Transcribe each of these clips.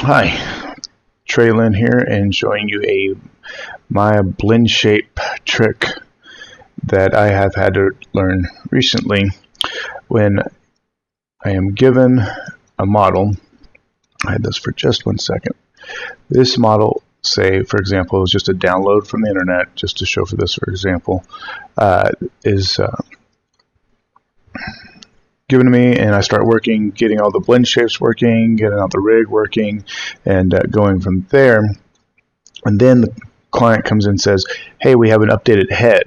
Hi, trey.lynne here, and showing you a Maya Blendshape trick that I have had to learn recently. When I am given a model, I had this for just 1 second. This model, say for example, is just a download from the internet, just to show for this for example, is given to me, and I start working, getting all the blend shapes working, getting all the rig working, and going from there. And then the client comes in and says, hey, we have an updated head.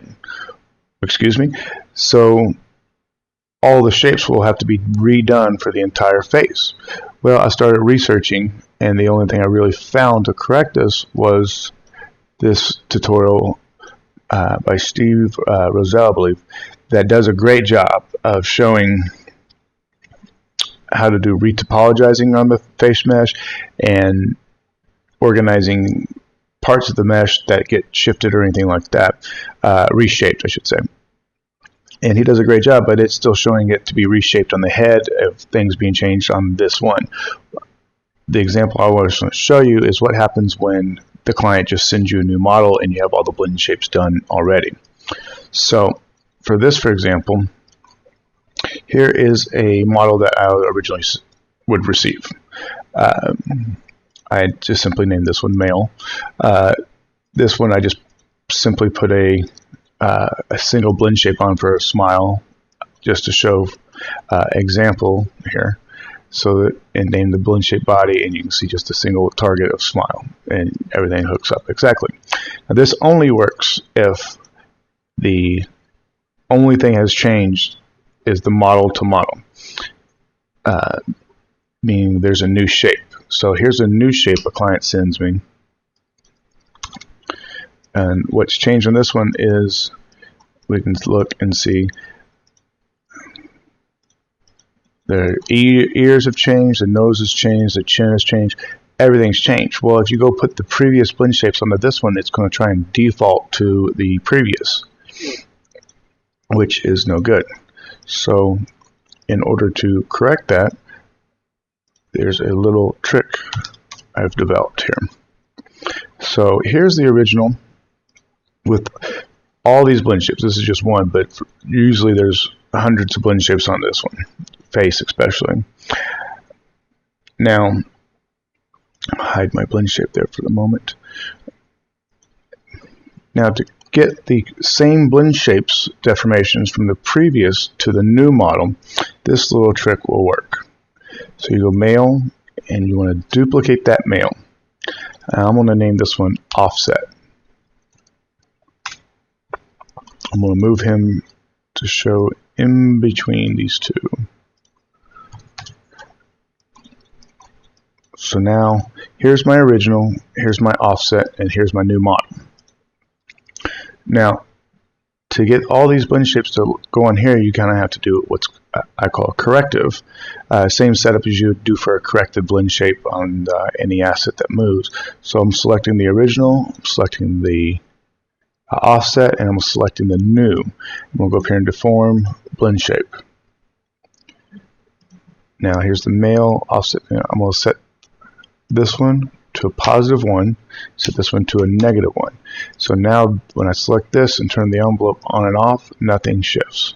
Excuse me? So all the shapes will have to be redone for the entire face. Well, I started researching, and the only thing I really found to correct this was this tutorial by Steve Rosell, I believe, that does a great job of showing how to do retopologizing on the face mesh and organizing parts of the mesh that get shifted or anything like that, reshaped I should say. And he does a great job, but it's still showing it to be reshaped on the head of things being changed on this one. The example I want to show you is what happens when the client just sends you a new model and you have all the blend shapes done already. So for this, for example, here is a model that I originally would receive. I just simply named this one male. This one I just simply put a single blend shape on for a smile, just to show example here. So that, and name the blend shape body, and you can see just a single target of smile, and everything hooks up exactly. Now this only works if the only thing has changed is the model to model, meaning there's a new shape. So here's a new shape a client sends me, and what's changed on this one is we can look and see the ears have changed, the nose has changed, the chin has changed, everything's changed. Well, if you go put the previous blend shapes onto this one, it's going to try and default to the previous, which is no good. So in order to correct that, there's a little trick I've developed here. So here's the original with all these blend shapes. This is just one, but usually there's hundreds of blend shapes on this one, face especially. Now, I'll hide my blend shape there for the moment. Now to get the same blend shapes deformations from the previous to the new model, this little trick will work. So you go male, and you want to duplicate that male. I'm going to name this one offset. I'm going to move him to show in between these two. So now here's my original, here's my offset, and here's my new model. Now, to get all these blend shapes to go on here, you kind of have to do what's I call a corrective. Same setup as you would do for a corrected blend shape on any asset that moves. So I'm selecting the original, I'm selecting the offset, and I'm selecting the new. I'm going to go up here and deform blend shape. Now here's the male offset. I'm going to set this one to a +1, set this one to a -1. So now when I select this and turn the envelope on and off, nothing shifts.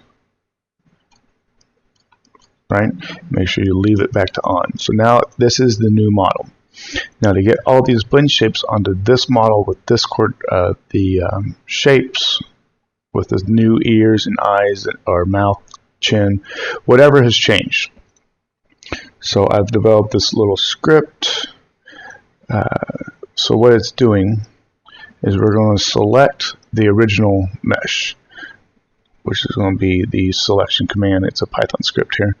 Right? Make sure you leave it back to on. So now this is the new model. Now to get all these blend shapes onto this model with this shapes with the new ears and eyes or mouth, chin, whatever has changed. So I've developed this little script. So what it's doing is we're going to select the original mesh, which is going to be the selection command. It's a Python script here.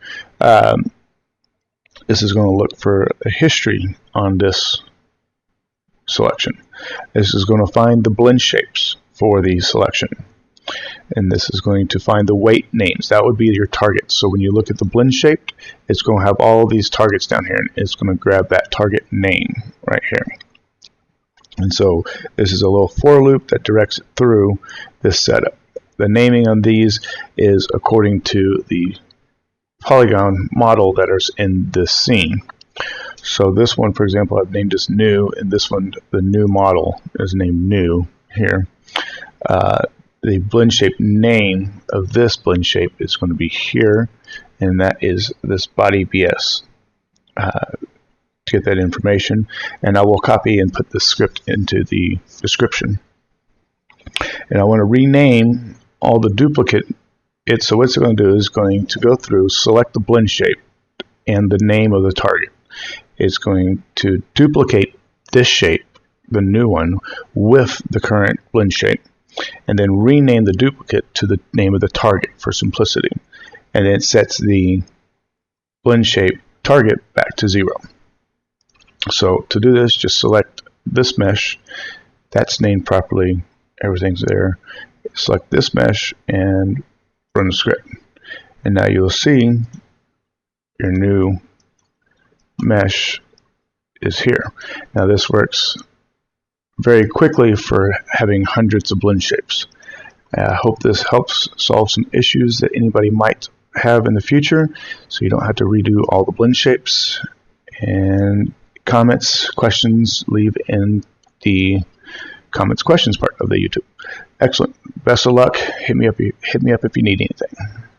This is going to look for a history on this selection. This is going to find the blend shapes for the selection. And this is going to find the weight names. That would be your targets. So when you look at the blend shape, it's going to have all these targets down here, and it's going to grab that target name right here. And so this is a little for loop that directs it through this setup. The naming on these is according to the polygon model that is in this scene. So this one, for example, I've named as new, and this one, the new model, is named new here. The Blendshape name of this Blendshape is going to be here, and that is this body BS. To get that information, and I will copy and put the script into the description. And I want to rename all the duplicate. So what it's going to do is going to go through, select the blend shape and the name of the target. It's going to duplicate this shape, the new one, with the current blend shape, and then rename the duplicate to the name of the target for simplicity. And it sets the blend shape target back to 0. So to do this, just select this mesh. That's named properly. Everything's there. Select this mesh and run the script. And now you'll see your new mesh is here. Now this works very quickly for having hundreds of blend shapes. I hope this helps solve some issues that anybody might have in the future, so you don't have to redo all the blend shapes. And comments, questions, leave in the comments questions part of the YouTube. Excellent. Best of luck. Hit me up if you need anything.